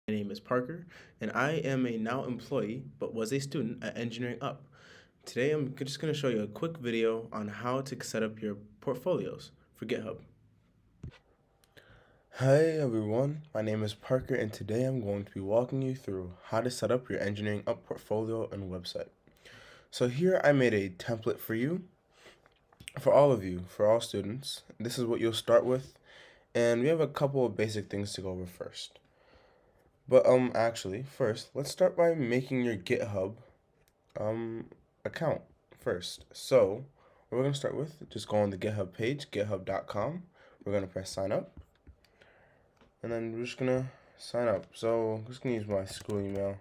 My name is Parker, and I am a now employee, but was a student at Engineering Up. Today I'm just going to show you a quick video on how to set up your portfolios for GitHub. Hi everyone, my name is Parker, and today I'm going to be walking you through how to set up your Engineering Up portfolio and website. So here I made a template for you, for all of you, for all students. This is what you'll start with, and we have a couple of basic things to go over first. But actually, first, let's start by making your GitHub account first. So, what we're gonna start with, just go on the GitHub page, github.com. We're gonna press sign up, and then we're just gonna sign up. So, I'm just gonna use my school email.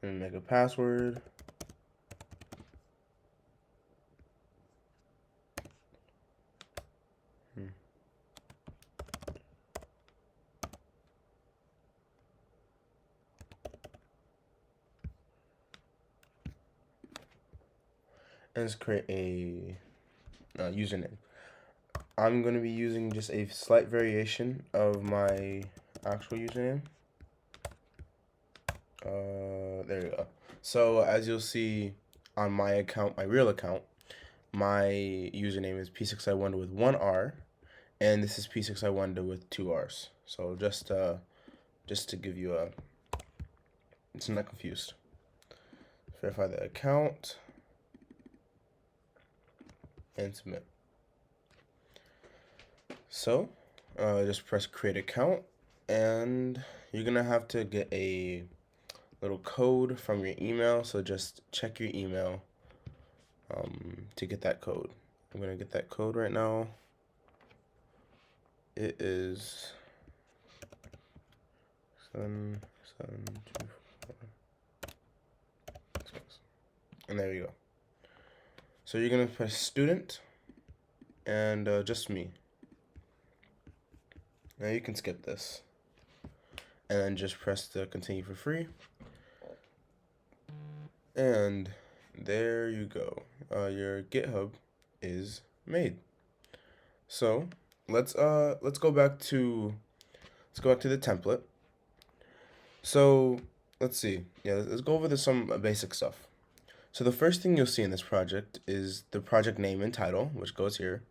And make a password. And let's create a username. I'm going to be using just a slight variation of my actual username. There you go. So as you'll see on my account, my real account, my username is P6I1 with 1 R, and this is P6I1 with 2 R's. So just to give you a, it's not confused. Verify the account and submit. So just press create account, and you're gonna have to get a little code from your email. So just check your email to get that code. I'm gonna get that code right now. It is 7724, and there you go. So you're gonna press student and just me. Now you can skip this and then just press the continue for free, and there you go. Your GitHub is made. So let's go back to the template. So let's see. Yeah, let's go over some basic stuff. So the first thing you'll see in this project is the project name and title, which goes here.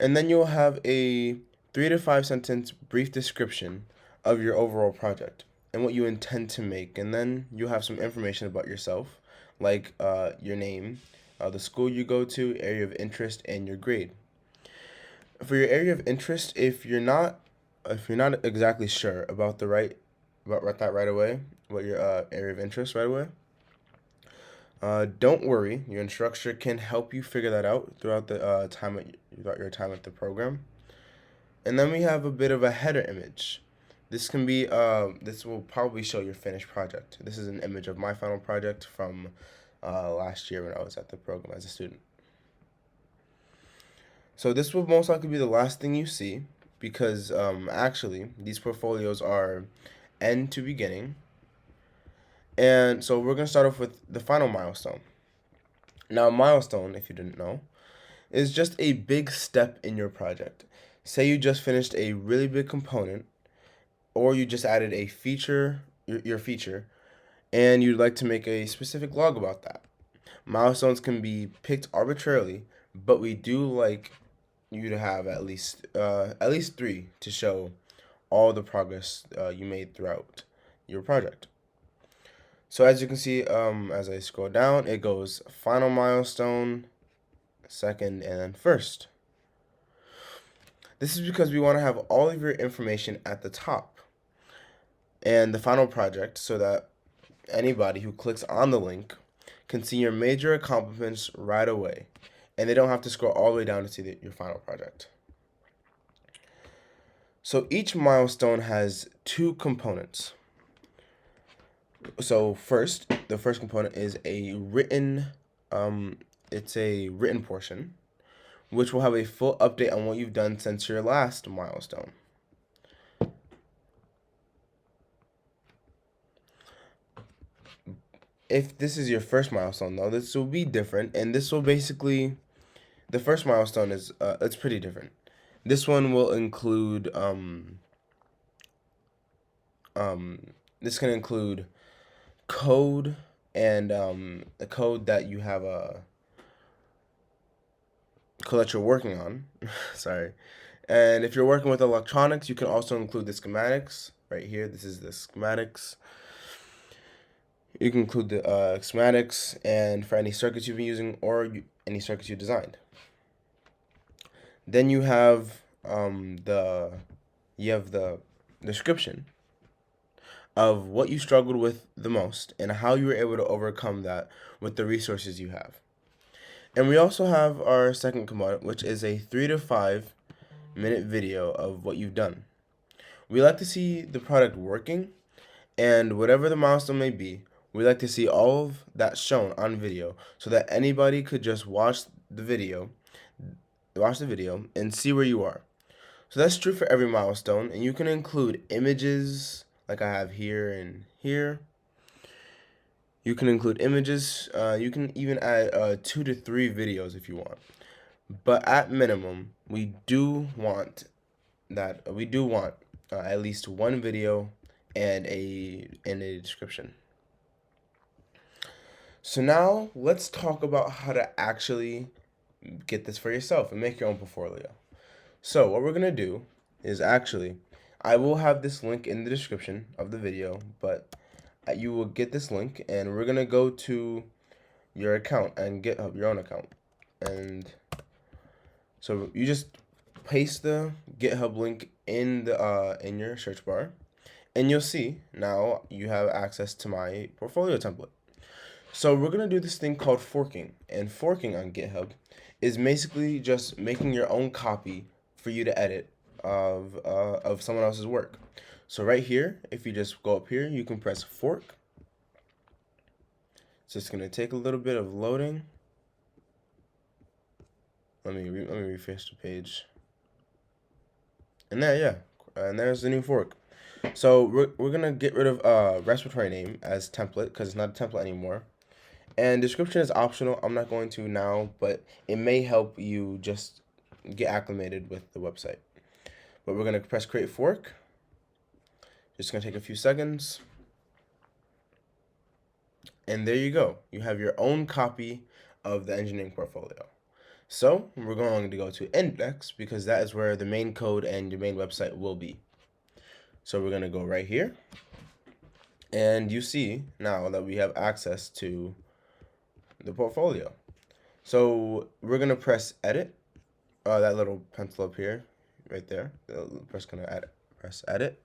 And then you'll have a 3 to 5 sentence brief description of your overall project and what you intend to make. And then you'll have some information about yourself, like your name, the school you go to, area of interest, and your grade. For your area of interest, if you're not exactly sure about that right away, what your area of interest right away, don't worry. Your instructor can help you figure that out throughout the throughout your time at the program. And then we have a bit of a header image. This can be this will probably show your finished project. This is an image of my final project from last year when I was at the program as a student. So this will most likely be the last thing you see, because actually these portfolios are end to beginning. And so we're going to start off with the final milestone. Now, a milestone, if you didn't know, is just a big step in your project. Say you just finished a really big component, or you just added a feature, your feature, and you'd like to make a specific log about that. Milestones can be picked arbitrarily, but we do like you to have at least 3 to show all the progress you made throughout your project. So as you can see, as I scroll down, it goes final milestone, second, and then first. This is because we want to have all of your information at the top and the final project, so that anybody who clicks on the link can see your major accomplishments right away, and they don't have to scroll all the way down to see your final project. So each milestone has 2 components. So the first component is a written, it's a written portion, which will have a full update on what you've done since your last milestone. if this is your first milestone though, this will be different, and this will basically, the first milestone is it's pretty different. This one will include this can include code and the code that you have code that you're working on. Sorry. And if you're working with electronics, you can also include the schematics right here. This is the schematics. You can include the schematics and for any circuits you've been using or any circuits you designed. Then you have the description of what you struggled with the most and how you were able to overcome that with the resources you have. And we also have our second component, which is a 3 to 5 minute video of what you've done. We like to see the product working, and whatever the milestone may be, we like to see all of that shown on video so that anybody could just watch the video and see where you are. So that's true for every milestone, and you can include images like I have here and here. You can include images. You can even add 2 to 3 videos if you want. But at minimum, we do want at least one video and a description. So now let's talk about how to actually get this for yourself and make your own portfolio. So what we're gonna do is I will have this link in the description of the video, but you will get this link, and we're gonna go to your account and GitHub, your own account, and so you just paste the GitHub link in the in your search bar, and you'll see now you have access to my portfolio template. So we're gonna do this thing called forking, and forking on GitHub is basically just making your own copy for you to edit of someone else's work. So right here, if you just go up here, you can press fork. So it's gonna take a little bit of loading. Let me refresh the page. And there, yeah, and there's the new fork. So we're gonna get rid of respiratory name as template because it's not a template anymore. And description is optional. I'm not going to now, but it may help you just get acclimated with the website. But we're gonna press create fork. Just gonna take a few seconds. And there you go. You have your own copy of the engineering portfolio. So we're going to go to index because that is where the main code and your main website will be. So we're gonna go right here. And you see now that we have access to the portfolio. So we're gonna press edit, that little pencil up here, right there. Press edit,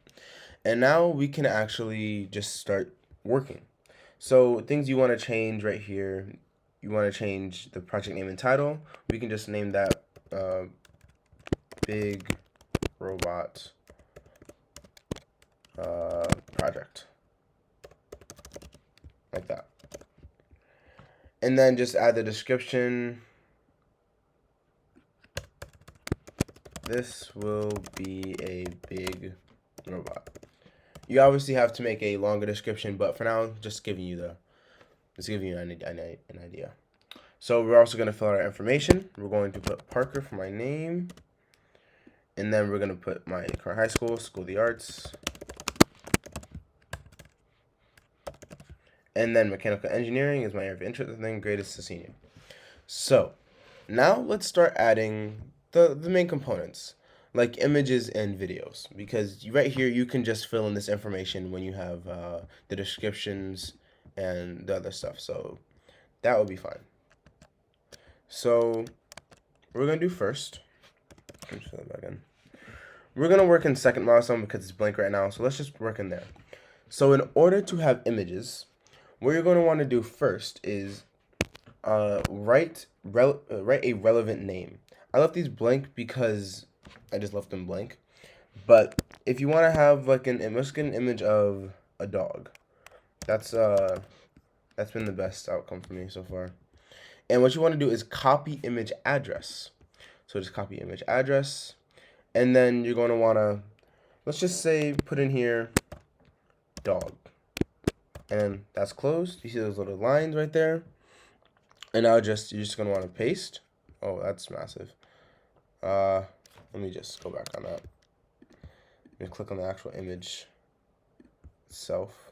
and now we can actually just start working. So things you want to change right here, you want to change the project name and title. We can just name that Big Robot Project, like that. And then just add the description. This will be a big robot. You obviously have to make a longer description, but for now, just giving you an idea. So we're also going to fill out our information. We're going to put Parker for my name, and then we're going to put my current high school, School of the Arts, and then mechanical engineering is my area of interest, and then grade is senior. So now let's start adding the main components, like images and videos, because right here you can just fill in this information when you have the descriptions and the other stuff, so that will be fine. So we're gonna do first, let me fill it back in. We're gonna work in second milestone because it's blank right now, so let's just work in there. So in order to have images, what you're going to want to do first is write a relevant name. I left these blank because I just left them blank. But if you want to have like let's get an image of a dog. That's been the best outcome for me so far. And what you want to do is copy image address. So just copy image address, and then you're going to want to, let's just say, put in here dog. and then that's closed. You see those little lines right there, and now you're just gonna want to paste. Oh, that's massive. Let me just go back on that. Let me click on the actual image itself.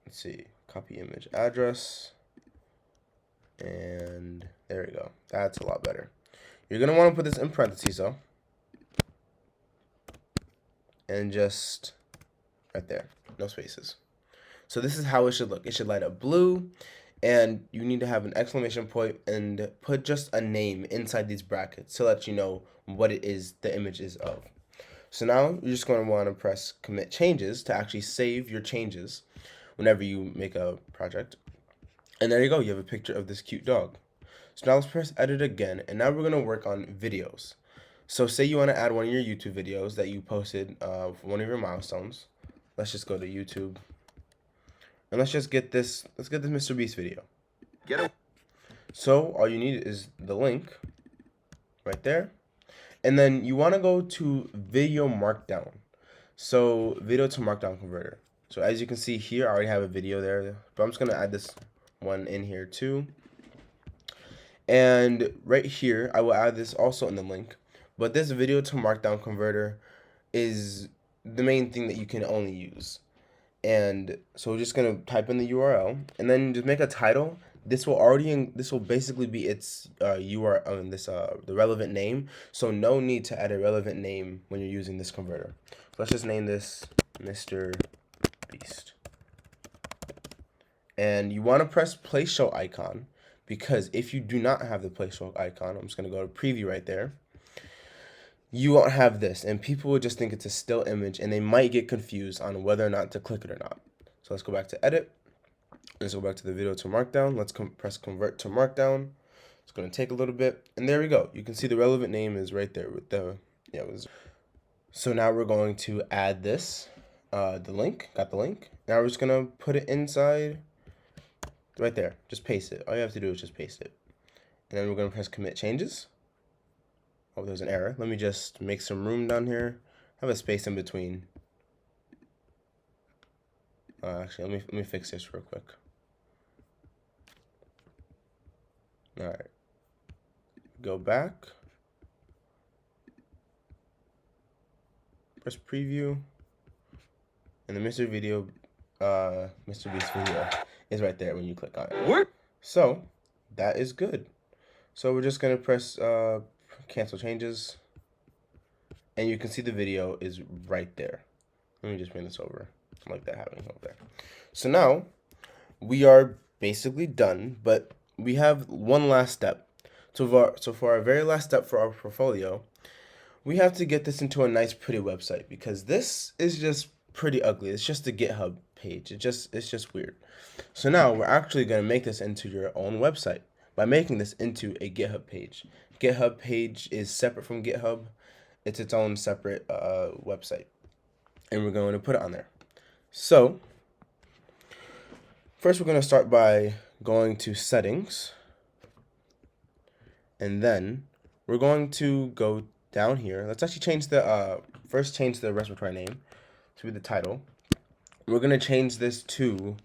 Let's see, copy image address, and there we go. That's a lot better. You're gonna want to put this in parentheses though, and just right there, no spaces. So this is how it should look. It should light up blue, and you need to have an exclamation point and put just a name inside these brackets to let you know what it is the image is of. So now you're just going to want to press commit changes to actually save your changes whenever you make a project. And there you go, you have a picture of this cute dog. So now let's press edit again, and now we're going to work on videos. So say you want to add one of your YouTube videos that you posted for one of your milestones. Let's just go to YouTube. And let's get this Mr. Beast video. Get it. So all you need is the link right there. And then you want to go to video markdown. So video to markdown converter. So as you can see here, I already have a video there, but I'm just going to add this one in here too. And right here, I will add this also in the link. But this video to markdown converter is the main thing that you can only use. And so we're just gonna type in the URL and then just make a title. This will basically be its URL, the relevant name. So no need to add a relevant name when you're using this converter. So let's just name this Mr. Beast. And you want to press play show icon, because if you do not have the play show icon, I'm just gonna go to preview right there. You won't have this, and people will just think it's a still image, and they might get confused on whether or not to click it or not. So let's go back to edit. Let's go back to the video to markdown. Let's press convert to markdown. It's going to take a little bit, and there we go. You can see the relevant name is right there with the So now we're going to add this, the link. Got the link. Now we're just going to put it inside right there. Just paste it. All you have to do is just paste it, and then we're going to press commit changes. Oh, there's an error. Let me just make some room down here. Have a space in between. Actually, let me fix this real quick. All right. Go back. Press preview. And the Mr. Beast video is right there when you click on it. What? So that is good. So we're just gonna press cancel changes, and you can see the video is right there. Let me just bring this over. I like that happening over there. So now we are basically done, but we have one last step. So for our very last step for our portfolio, we have to get this into a nice, pretty website, because this is just pretty ugly. It's just a GitHub page. It's just weird. So now we're actually going to make this into your own website by making this into a GitHub page. GitHub page is separate from GitHub. It's its own separate website, and we're going to put it on there. So first we're going to start by going to settings, and then we're going to go down here. Let's actually change the first change the repository name to be the title. We're going to change this to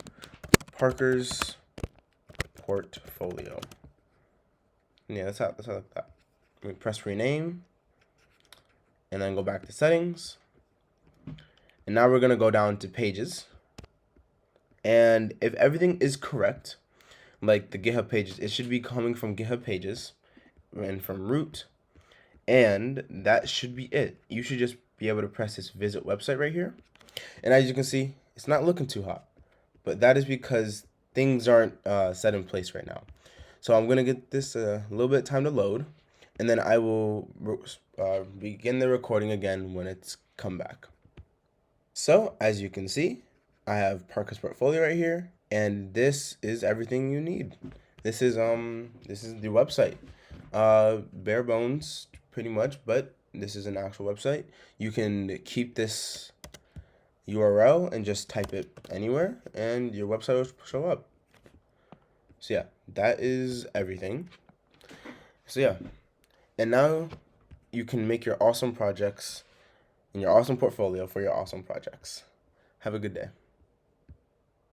Parker's Portfolio. Yeah, that's how like that. We press rename, and then go back to settings. And now we're going to go down to pages. And if everything is correct, like the GitHub pages, it should be coming from GitHub pages and from root. And that should be it. You should just be able to press this visit website right here. And as you can see, it's not looking too hot. But that is because things aren't set in place right now. So I'm going to get this a little bit of time to load. And then I will begin the recording again when it's come back. So as you can see, I have Parker's Portfolio right here, and this is everything you need. This is the website. Bare bones pretty much, but this is an actual website. You can keep this URL and just type it anywhere, and your website will show up. So yeah, that is everything. So yeah, and now you can make your awesome projects and your awesome portfolio for your awesome projects. Have a good day.